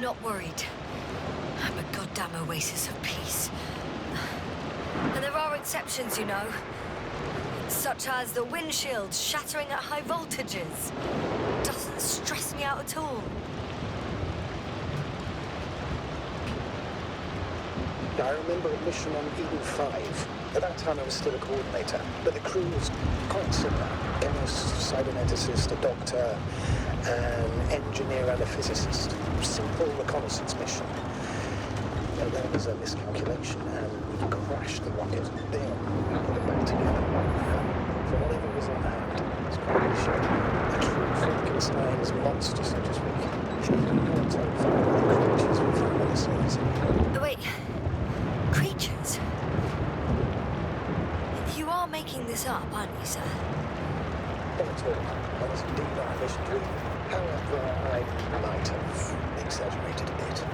not worried. I'm a goddamn oasis of peace. And there are exceptions, you know. Such as the windshield shattering at high voltages. Doesn't stress me out at all. I remember a mission on Eden 5. At that time I was still a coordinator, but the crew was quite similar. Chemist, cyberneticist, a doctor, an engineer and a physicist. Simple reconnaissance mission. And there was a miscalculation and we crashed the rocket. Then put it back together. For whatever was on hand, it was quite a shot. A true Frankenstein's monster, so to speak. Can't tell if the creatures were from the series. Wait. Creatures? You are making this up, aren't you, sir? Not at all. That was indeed our mission dream. However, I might have exaggerated a bit.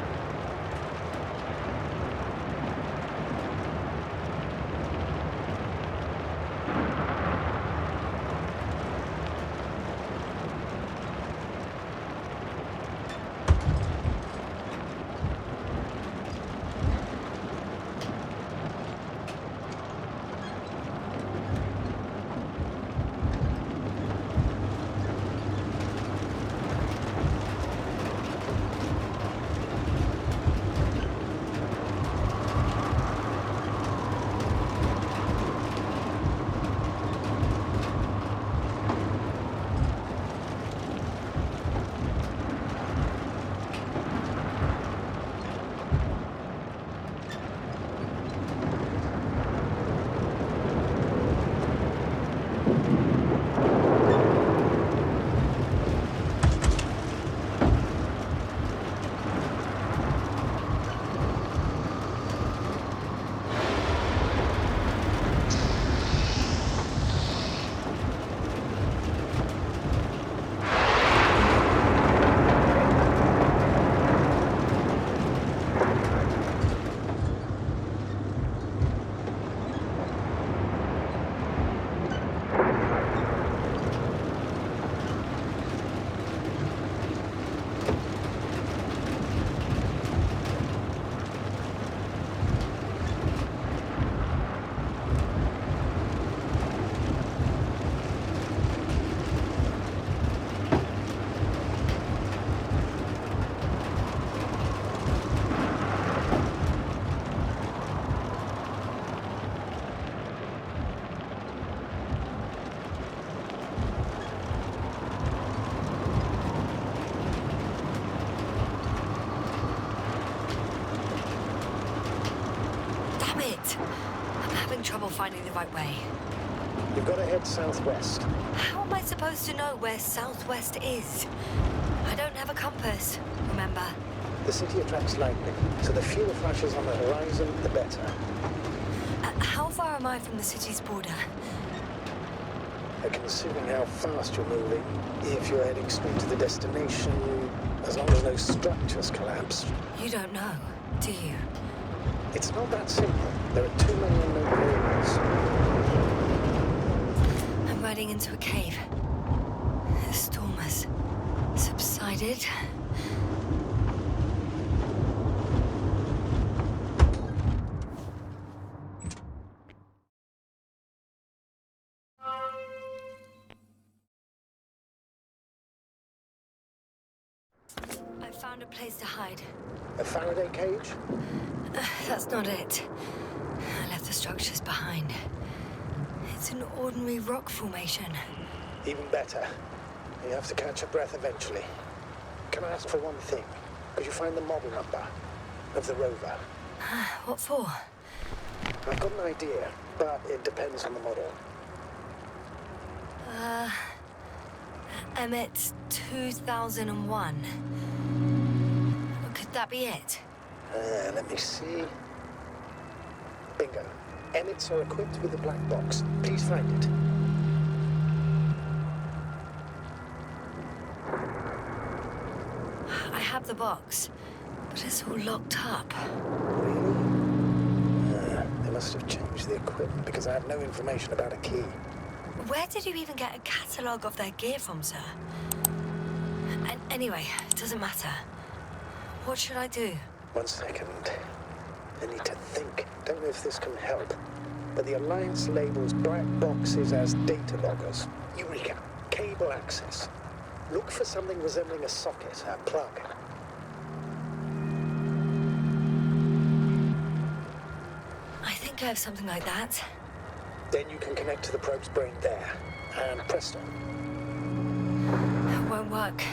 Trouble finding the right way. You've got to head southwest. How am I supposed to know where southwest is? I don't have a compass, remember? The city attracts lightning, so the fewer flashes on the horizon, the better. How far am I from the city's border? Considering how fast you're moving, if you're heading straight to the destination, as long as no structures collapse. You don't know, do you? It's not that simple. There are too many unknown variables. I'm riding into a cave. The storm has subsided. I found a place to hide. A Faraday cage? That's not it. I left the structures behind. It's an ordinary rock formation. Even better. You have to catch your breath eventually. Can I ask for one thing? Could you find the model number of the rover? What for? I've got an idea, but it depends on the model. Emmett 2001. Could that be it? Let me see. Bingo. Emmets are equipped with a black box. Please find it. I have the box, but it's all locked up. Really? They must have changed the equipment because I have no information about a key. Where did you even get a catalogue of their gear from, sir? Anyway, it doesn't matter. What should I do? 1 second. I need to think. Don't know if this can help. But the Alliance labels black boxes as data loggers. Eureka. Cable access. Look for something resembling a socket, a plug. I think I have something like that. Then you can connect to the probe's brain there. And presto. It won't work.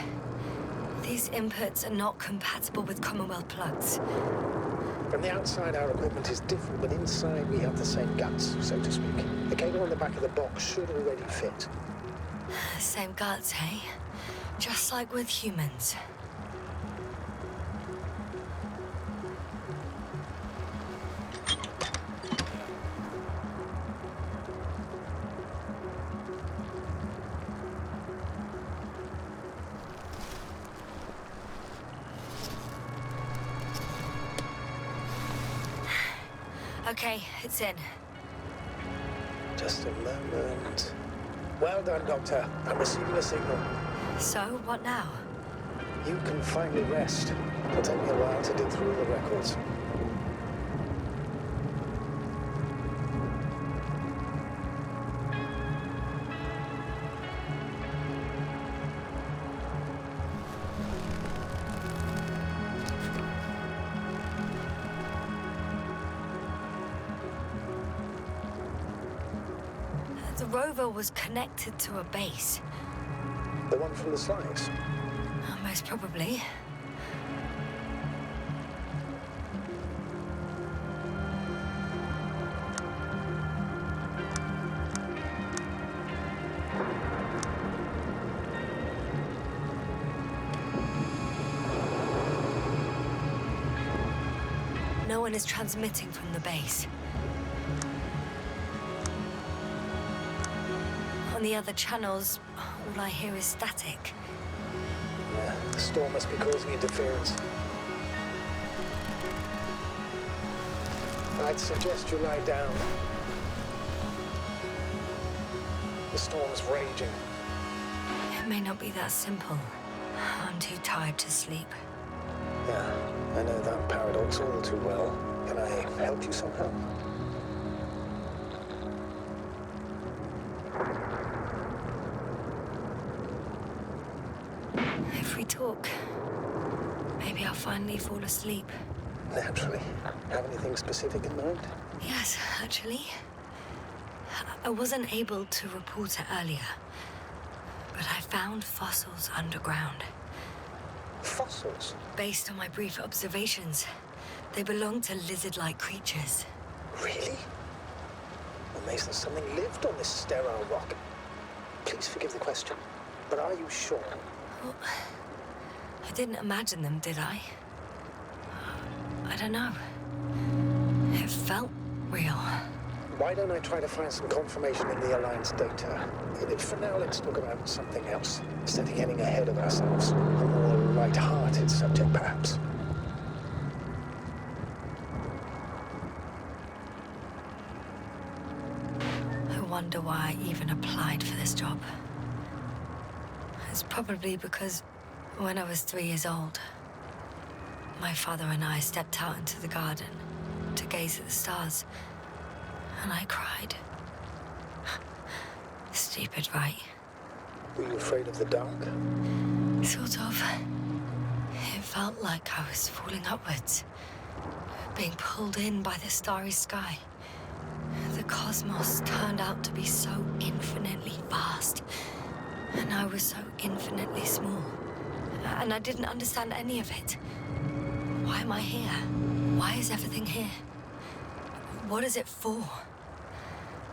These inputs are not compatible with Commonwealth plugs. From the outside, our equipment is different, but inside we have the same guts, so to speak. The cable on the back of the box should already fit. Same guts, hey? Just like with humans. Okay, it's in. Just a moment. Well done, Doctor. I'm receiving a signal. So, what now? You can finally rest. It'll take me a while to dig through all the records. The rover was connected to a base. The one from the slides? Most probably. No one is transmitting from the base. On the other channels, all I hear is static. Yeah, the storm must be causing interference. I'd suggest you lie down. The storm's raging. It may not be that simple. I'm too tired to sleep. Yeah, I know that paradox all too well. Can I help you somehow? If we talk, maybe I'll finally fall asleep. Naturally. Have anything specific in mind? Yes, actually. I wasn't able to report it earlier, but I found fossils underground. Fossils? Based on my brief observations, they belong to lizard-like creatures. Really? Amazing something lived on this sterile rock. Please forgive the question, but are you sure? Well, I didn't imagine them, did I? I don't know. It felt real. Why don't I try to find some confirmation in the Alliance data? For now, let's talk about something else, instead of getting ahead of ourselves. A more light-hearted subject, perhaps. I wonder why I even applied for this job. It's probably because when I was 3 years old, my father and I stepped out into the garden to gaze at the stars, and I cried. Stupid, right? Were you afraid of the dark? Sort of. It felt like I was falling upwards, being pulled in by the starry sky. The cosmos turned out to be so infinitely vast, and I was so infinitely small. And I didn't understand any of it. Why am I here? Why is everything here? What is it for?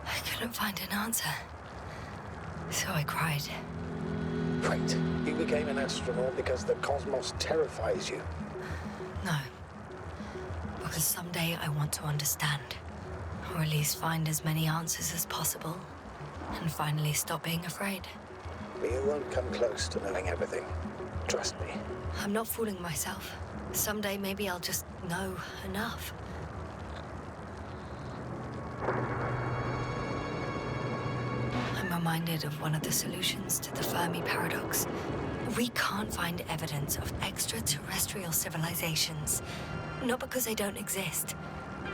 I couldn't find an answer. So I cried. Right. You became an astronaut because the cosmos terrifies you. No. Because someday I want to understand. Or at least find as many answers as possible. And finally stop being afraid. But you won't come close to knowing everything. Trust me. I'm not fooling myself. Someday maybe I'll just know enough. I'm reminded of one of the solutions to the Fermi paradox. We can't find evidence of extraterrestrial civilizations. Not because they don't exist,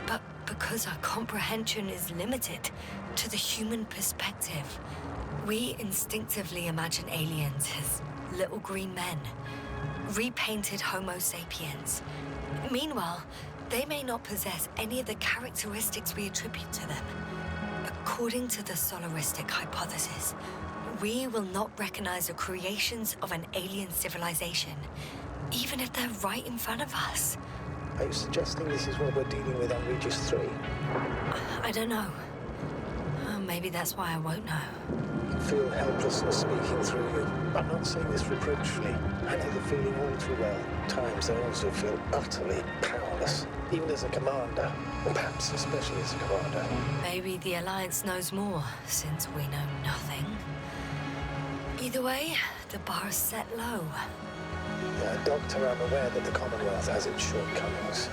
but because our comprehension is limited to the human perspective. We instinctively imagine aliens as little green men, repainted Homo sapiens. Meanwhile, they may not possess any of the characteristics we attribute to them. According to the solaristic hypothesis, we will not recognize the creations of an alien civilization, even if they're right in front of us. Are you suggesting this is what we're dealing with on Regis 3? I don't know. Maybe that's why I won't know. I feel helplessness speaking through you. I'm not saying this reproachfully. I know the feeling all too well. At times I also feel utterly powerless, even as a commander, or perhaps especially as a commander. Maybe the Alliance knows more, since we know nothing. Either way, the bar is set low. Doctor, I'm aware that the Commonwealth has its shortcomings.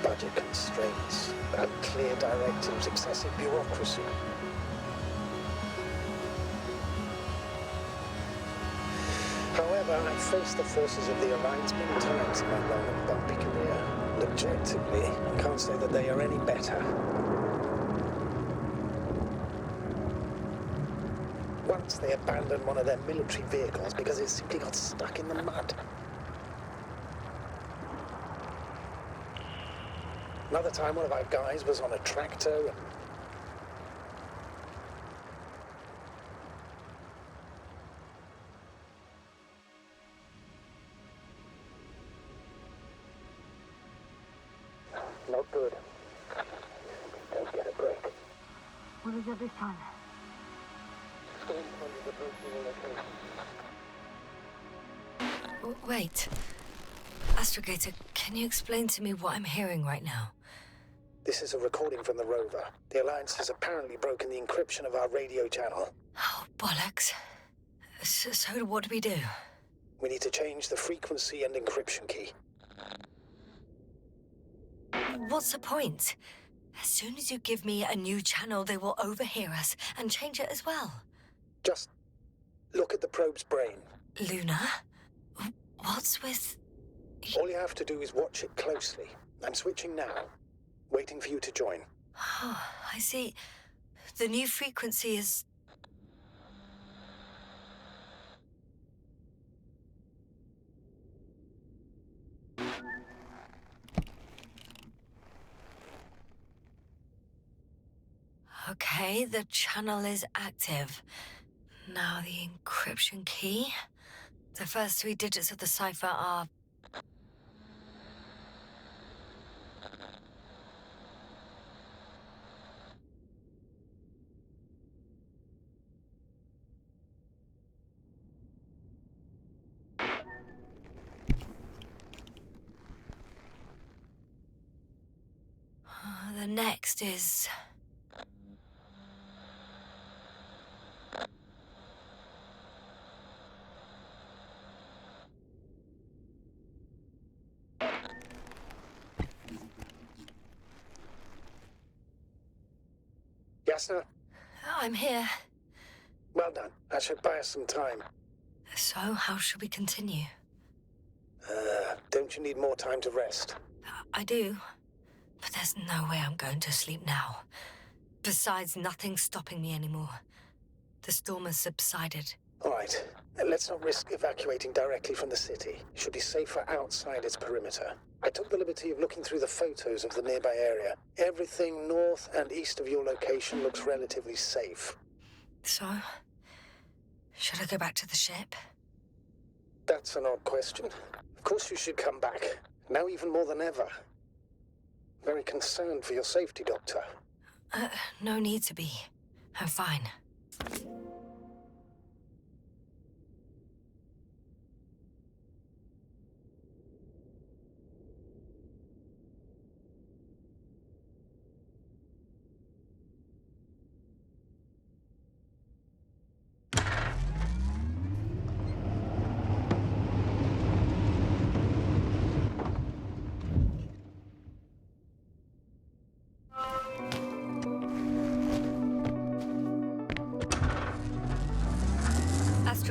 Budget constraints, unclear directives, excessive bureaucracy. However, I've faced the forces of the Alliance many times in my long and bumpy career. And objectively, I can't say that they are any better. Once they abandoned one of their military vehicles because it simply got stuck in the mud. Another time, one of our guys was on a tractor and... Not good. Don't get a break. What is it this time? Wait. Astrogator, can you explain to me what I'm hearing right now? This is a recording from the rover. The Alliance has apparently broken the encryption of our radio channel. Oh, bollocks. So what do we do? We need to change the frequency and encryption key. What's the point? As soon as you give me a new channel, they will overhear us and change it as well. Just look at the probe's brain. Luna? What's with... All you have to do is watch it closely. I'm switching now. Waiting for you to join. Oh, I see. The new frequency is... Okay, the channel is active. Now the encryption key. The first 3 digits of the cipher are... The next is... Yes, sir? I'm here. Well done. That should buy us some time. So, how should we continue? Don't you need more time to rest? I do. But there's no way I'm going to sleep now. Besides, nothing's stopping me anymore. The storm has subsided. All right. Let's not risk evacuating directly from the city. It should be safer outside its perimeter. I took the liberty of looking through the photos of the nearby area. Everything north and east of your location looks relatively safe. So, should I go back to the ship? That's an odd question. Of course you should come back. Now even more than ever. Very concerned for your safety, Doctor. No need to be. I'm fine.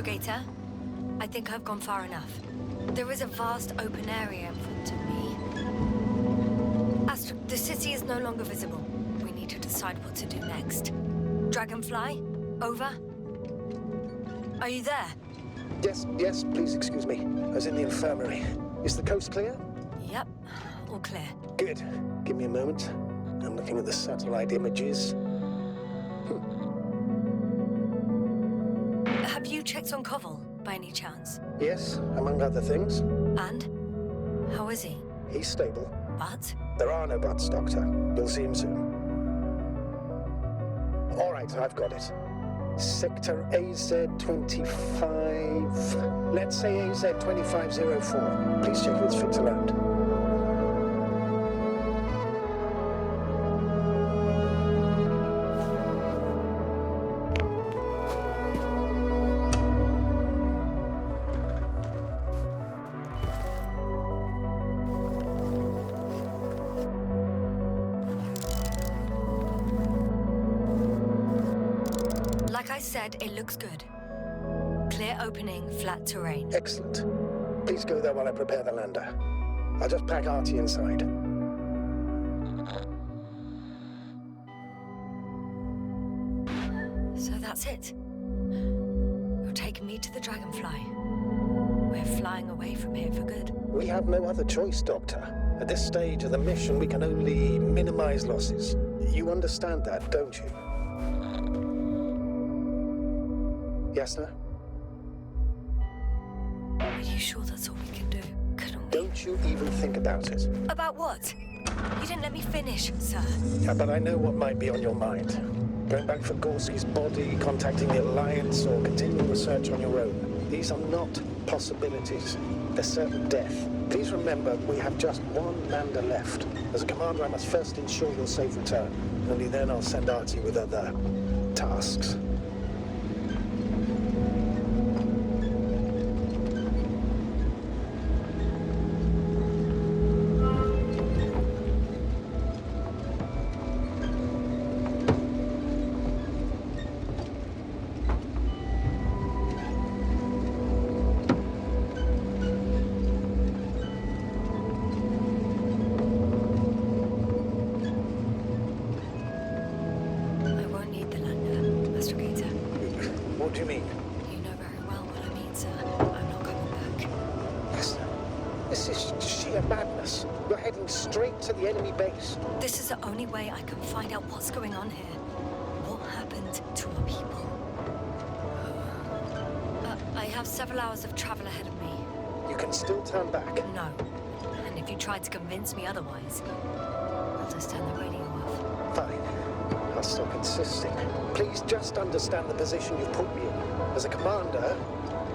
Astrogator, I think I've gone far enough. There is a vast open area in front of me. The city is no longer visible. We need to decide what to do next. Dragonfly, over. Are you there? Yes, please excuse me. I was in the infirmary. Is the coast clear? Yep, all clear. Good. Give me a moment. I'm looking at the satellite images. Have you checked on Koval, by any chance? Yes, among other things. And? How is he? He's stable. But? There are no buts, Doctor. You'll see him soon. All right, I've got it. Sector AZ-25... Let's say AZ-2504. Please check if it's fit to land. Like I said, it looks good. Clear opening, flat terrain. Excellent. Please go there while I prepare the lander. I'll just pack Artie inside. So that's it. You're taking me to the Dragonfly. We're flying away from here for good. We have no other choice, Doctor. At this stage of the mission, we can only minimize losses. You understand that, don't you? Yes, sir? Are you sure that's all we can do? Couldn't we? Don't you even think about it. About what? You didn't let me finish, sir. Yeah, but I know what might be on your mind. Going back for Gorski's body, contacting the Alliance, or continuing research on your own. These are not possibilities. They're certain death. Please remember, we have just one lander left. As a commander, I must first ensure your safe return. Only then I'll send Artie with other tasks. What do you mean? You know very well what I mean, sir. I'm not coming back. Listen, this is sheer madness. You're heading straight to the enemy base. This is the only way I can find out what's going on here. What happened to our people? I have several hours of travel ahead of me. You can still turn back. No. And if you try to convince me otherwise, I'll just turn the radio off. Fine. I'll stop insisting. Please just understand the position you've put me in. As a commander,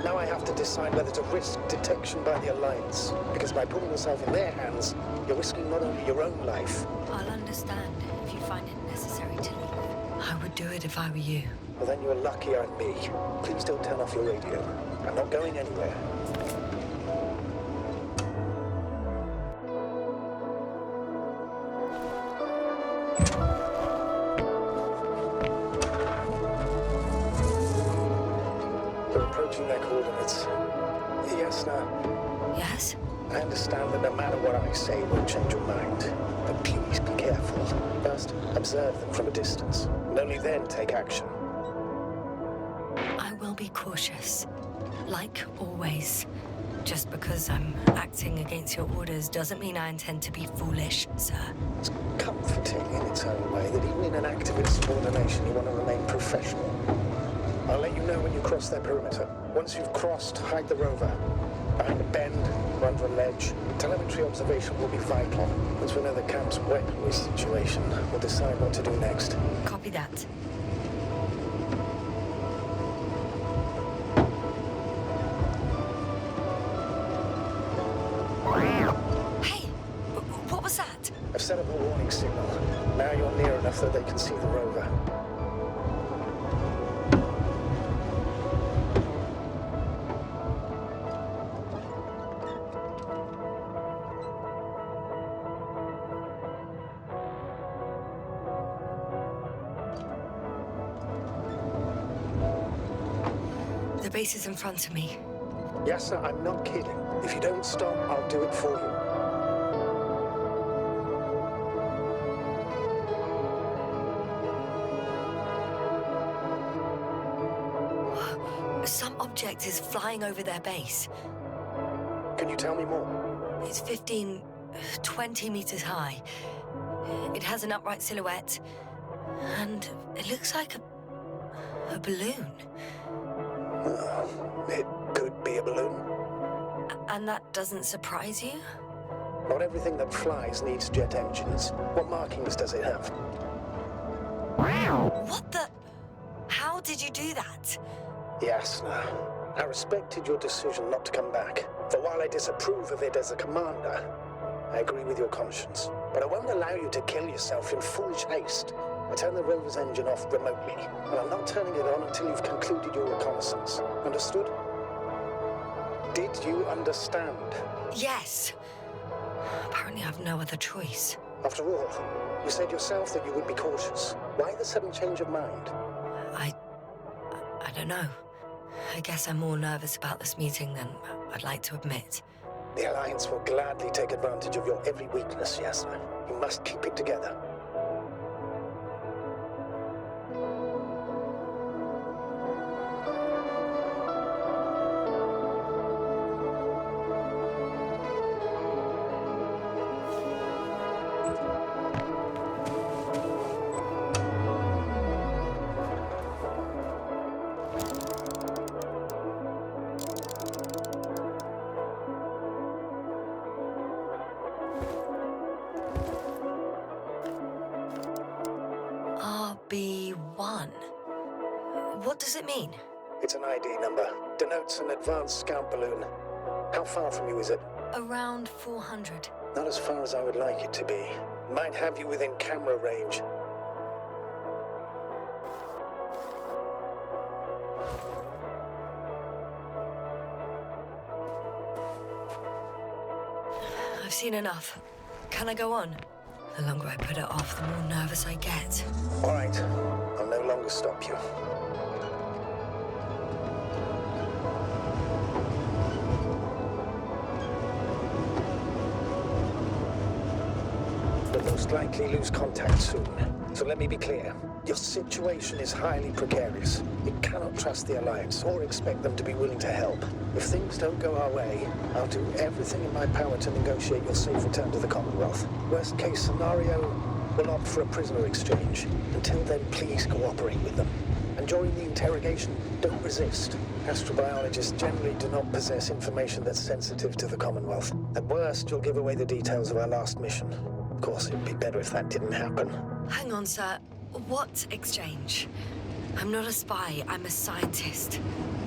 now I have to decide whether to risk detection by the Alliance. Because by putting yourself in their hands, you're risking not only your own life. I'll understand if you find it necessary to leave. I would do it if I were you. Well, then you're lucky I'm me. Please don't turn off your radio. I'm not going anywhere. Their coordinates. Yes, now. Yes? I understand that no matter what I say, it won't change your mind. But please be careful. First, observe them from a distance, and only then take action. I will be cautious. Like always. Just because I'm acting against your orders doesn't mean I intend to be foolish, sir. It's comforting in its own way that even in an act of insubordination, you want to remain professional. I'll let you know when you cross their perimeter. Once you've crossed, hide the rover. Behind a bend or under a ledge. Telemetry observation will be vital. Once we know the camp's weaponry situation, we'll decide what to do next. Copy that. Hey! What was that? I've set up a warning signal. Now you're near enough that they can see the rover. The base is in front of me. Yes, sir, I'm not kidding. If you don't stop, I'll do it for you. Some object is flying over their base. Can you tell me more? It's 20 meters high. It has an upright silhouette, and it looks like a balloon. It could be a balloon. And that doesn't surprise you? Not everything that flies needs jet engines. What markings does it have? What the? How did you do that? Yasna, I respected your decision not to come back. For while I disapprove of it as a commander, I agree with your conscience. But I won't allow you to kill yourself in foolish haste. I turn the rover's engine off remotely, and I'm not turning it on until you've concluded your reconnaissance. Understood? Did you understand? Yes. Apparently I've no other choice. After all, you said yourself that you would be cautious. Why the sudden change of mind? I don't know. I guess I'm more nervous about this meeting than I'd like to admit. The Alliance will gladly take advantage of your every weakness, Yasna. You must keep it together. RB1. What does it mean? It's an ID number. Denotes an advanced scout balloon. How far from you is it? Around 400. Not as far as I would like it to be. Might have you within camera range. I've seen enough. Can I go on? The longer I put it off, the more nervous I get. All right. I'll no longer stop you. We'll most likely lose contact soon. So let me be clear. Your situation is highly precarious. You cannot trust the Alliance or expect them to be willing to help. If things don't go our way, I'll do everything in my power to negotiate your safe return to the Commonwealth. Worst case scenario, we'll opt for a prisoner exchange. Until then, please cooperate with them. And during the interrogation, don't resist. Astrobiologists generally do not possess information that's sensitive to the Commonwealth. At worst, you'll give away the details of our last mission. Of course, it'd be better if that didn't happen. Hang on, sir. What exchange? I'm not a spy, I'm a scientist.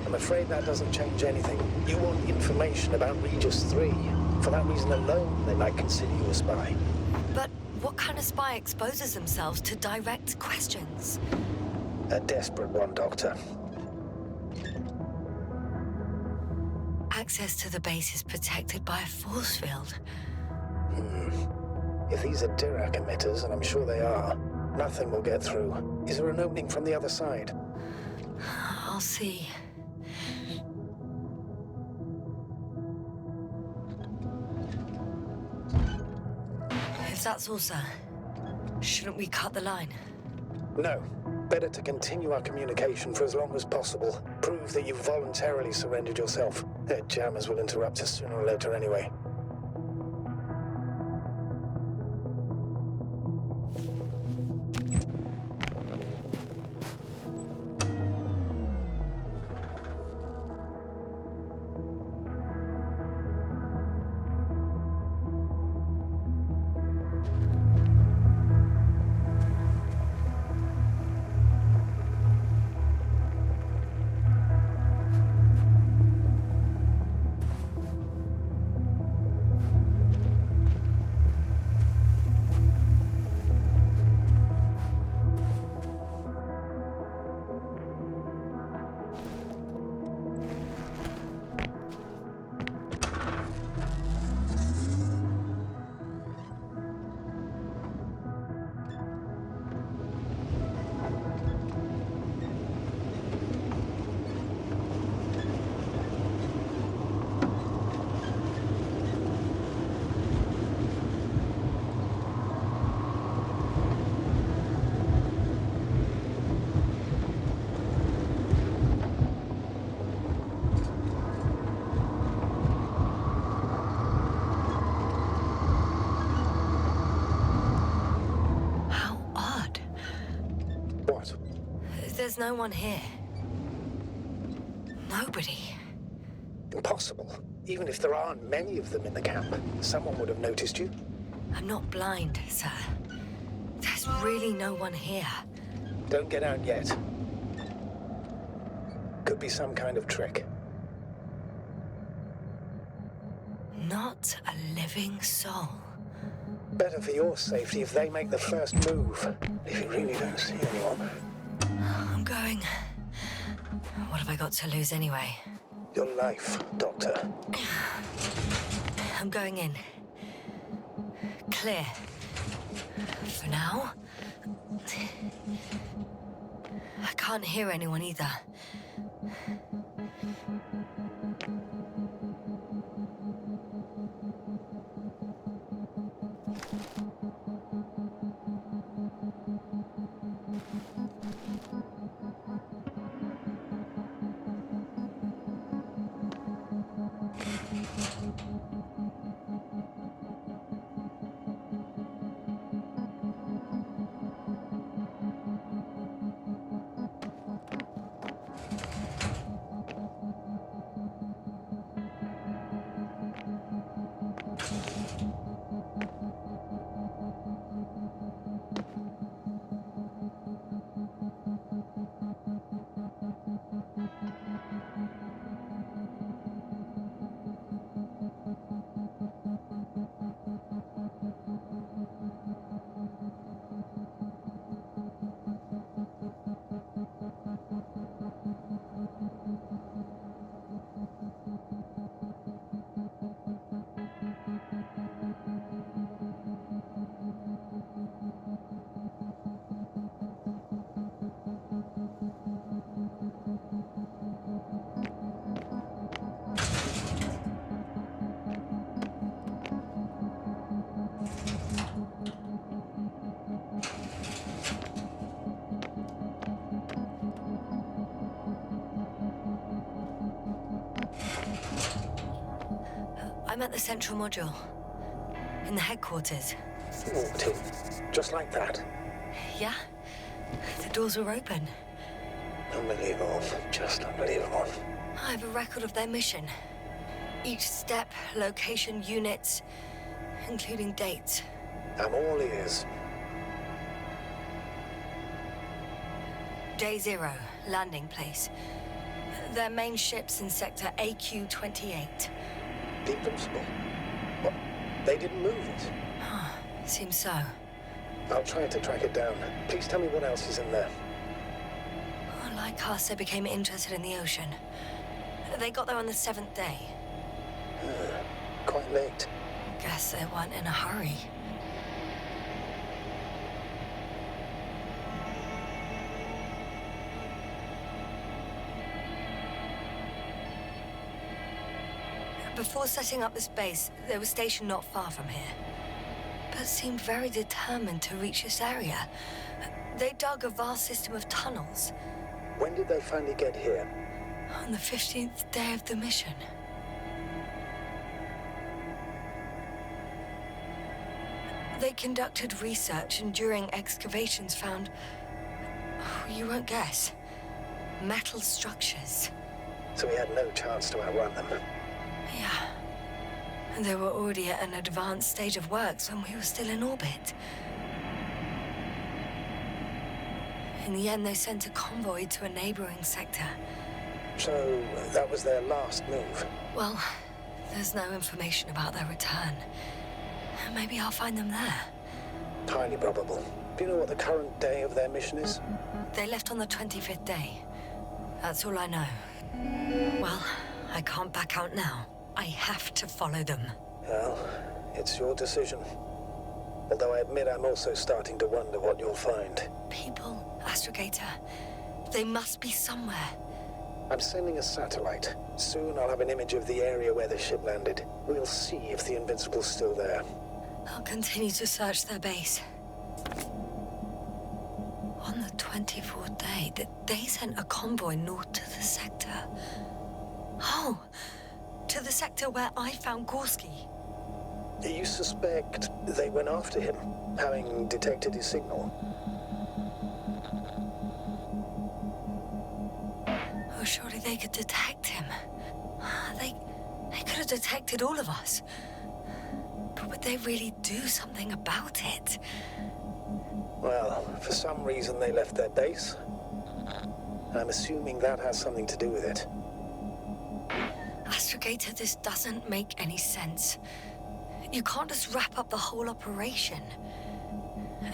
I'm afraid that doesn't change anything. You want information about Regis 3. For that reason alone, they might consider you a spy. But what kind of spy exposes themselves to direct questions? A desperate one, Doctor. Access to the base is protected by a force field. If these are Dirac emitters, and I'm sure they are, nothing will get through. Is there an opening from the other side? I'll see. If that's all, sir, shouldn't we cut the line? No. Better to continue our communication for as long as possible. Prove that you voluntarily surrendered yourself. Their jammers will interrupt us sooner or later anyway. there's no one here. Nobody. Impossible. Even if there aren't many of them in the camp, someone would have noticed you. I'm not blind, sir. There's really no one here. Don't get out yet. Could be some kind of trick. Not a living soul. Better for your safety if they make the first move. If you really don't see anyone. I'm going. What have I got to lose anyway? Your life, Doctor. I'm going in. Clear. For now. I can't hear anyone either. I'm at the central module. In the headquarters. Walked in. Just like that. Yeah? The doors were open. Unbelievable. Just unbelievable. I have a record of their mission. Each step, location, units, including dates. I'm all ears. Day 0, landing place. Their main ship's in sector AQ-28. The Invincible. What? They didn't move it? Seems so. I'll try to track it down. Please tell me what else is in there. Like us, they became interested in the ocean. They got there on the 7th day. Quite late. Guess they weren't in a hurry. Before setting up this base, they were stationed not far from here, but seemed very determined to reach this area. They dug a vast system of tunnels. When did they finally get here? On the 15th day of the mission. They conducted research and during excavations found, you won't guess, metal structures. So we had no chance to outrun them. Yeah. And they were already at an advanced stage of works when we were still in orbit. In the end, they sent a convoy to a neighboring sector. So that was their last move? Well, there's no information about their return. Maybe I'll find them there. Highly probable. Do you know what the current day of their mission is? They left on the 25th day. That's all I know. Well, I can't back out now. I have to follow them. Well, it's your decision. Although I admit I'm also starting to wonder what you'll find. People, Astrogator. They must be somewhere. I'm sending a satellite. Soon I'll have an image of the area where the ship landed. We'll see if the Invincible's still there. I'll continue to search their base. On the 24th day, they sent a convoy north to the sector. Oh, to the sector where I found Gorski. You suspect they went after him, having detected his signal? they could detect him. They could have detected all of us. But would they really do something about it? Well, for some reason they left their base. I'm assuming that has something to do with it. Astrogator, this doesn't make any sense. You can't just wrap up the whole operation.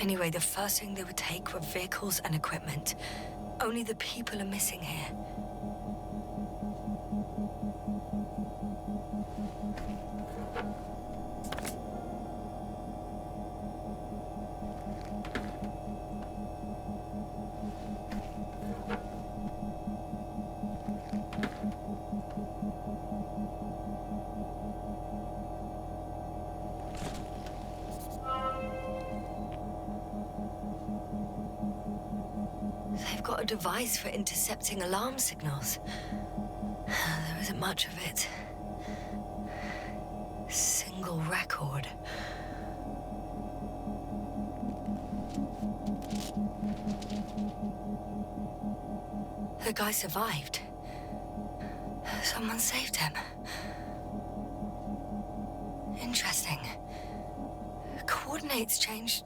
Anyway, the first thing they would take were vehicles and equipment. Only the people are missing here. They've got a device for intercepting alarm signals. There isn't much of it. Single record. The guy survived. Someone saved him. Interesting. Coordinates changed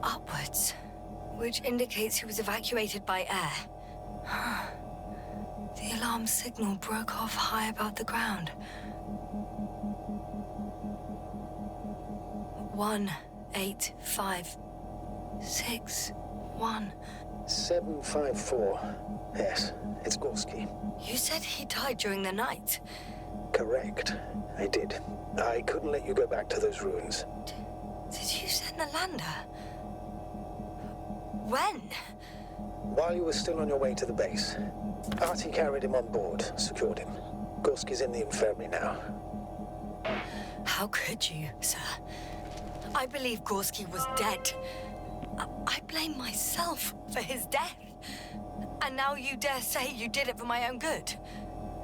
upwards, which indicates he was evacuated by air. The alarm signal broke off high above the ground. 18561. 754. Yes, it's Gorski. You said he died during the night. Correct. I did. I couldn't let you go back to those ruins. Did you send the lander? When? While you were still on your way to the base, Artie carried him on board, secured him. Gorski's in the infirmary now. How could you, sir? I believe Gorski was dead. I blame myself for his death. And now you dare say you did it for my own good?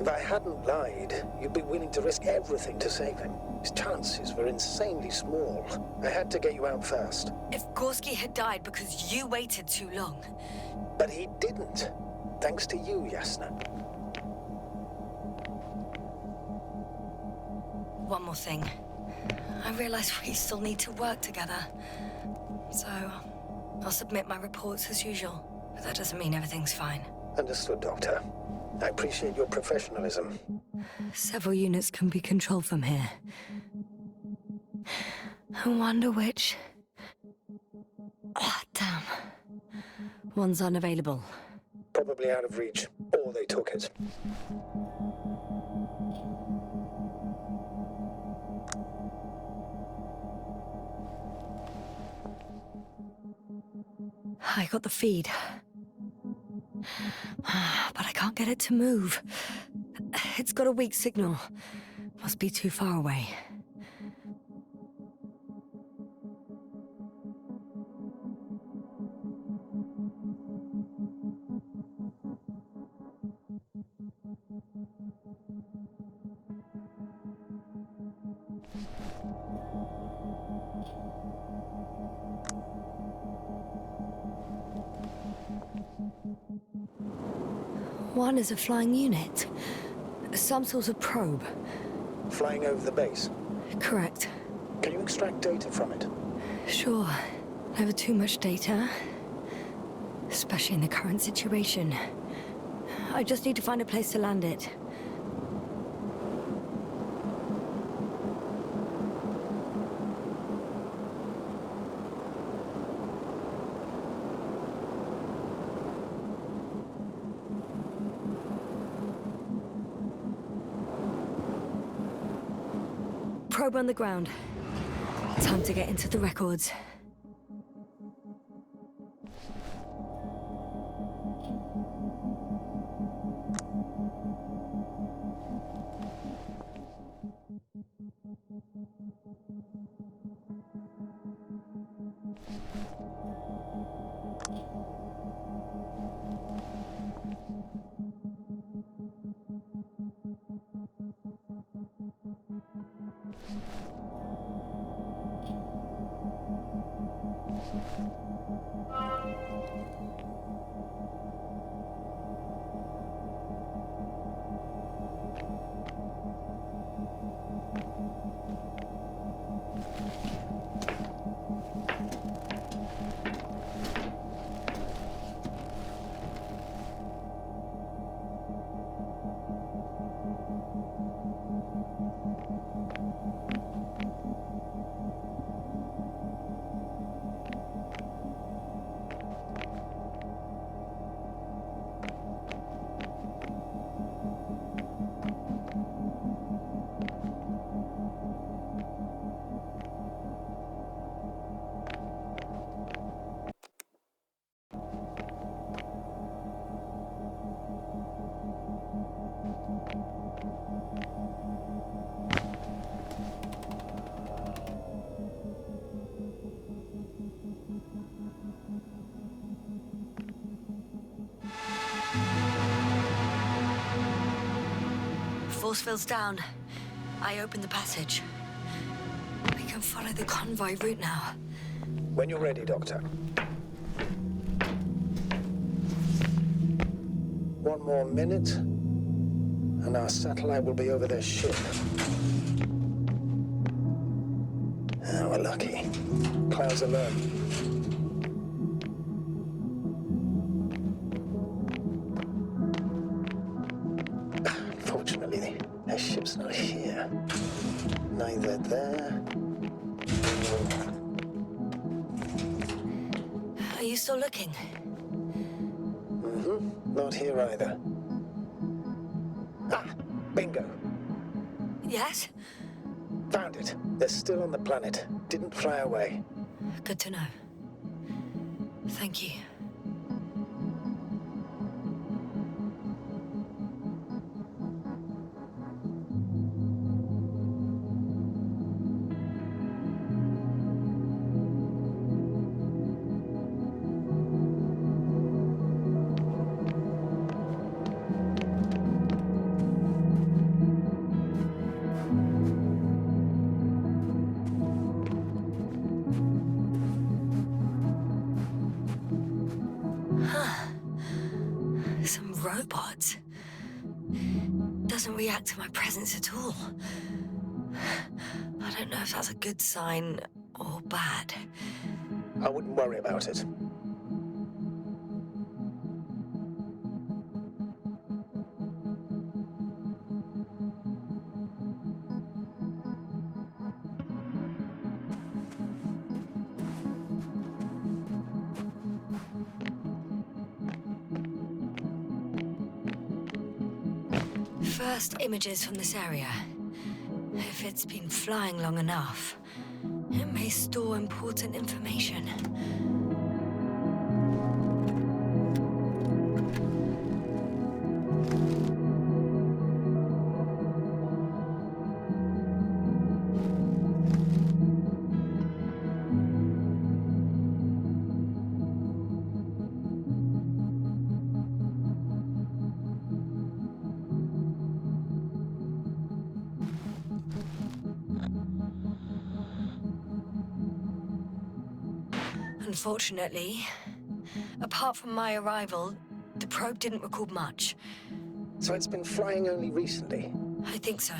If I hadn't lied, you'd be willing to risk everything to save him. His chances were insanely small. I had to get you out first. If Gorski had died because you waited too long... But he didn't. Thanks to you, Yasna. One more thing. I realize we still need to work together. So, I'll submit my reports as usual. But that doesn't mean everything's fine. Understood, Doctor. I appreciate your professionalism. Several units can be controlled from here. I wonder which... Ah, damn. One's unavailable. Probably out of reach, or they took it. I got the feed. But I can't get it to move. It's got a weak signal. Must be too far away. One is a flying unit. Some sort of probe. Flying over the base? Correct. Can you extract data from it? Sure. Never too much data. Especially in the current situation. I just need to find a place to land it. Probe on the ground. Time to get into the records. force field's down. I opened the passage. We can follow the convoy route now. When you're ready, Doctor. One more minute, and our satellite will be over their ship. Ah, we're lucky. Clouds alone. Unfortunately, their ship's not here. Neither there. Are you still looking? Not here either. Ah, bingo. Yes? Found it. They're still on the planet. Didn't fly away. Good to know. Thank you. Some robots. Doesn't react to my presence at all. I don't know if that's a good sign or bad. I wouldn't worry about it. First images from this area. If it's been flying long enough, it may store important information. Unfortunately, apart from my arrival, the probe didn't record much. So it's been flying only recently. I think so.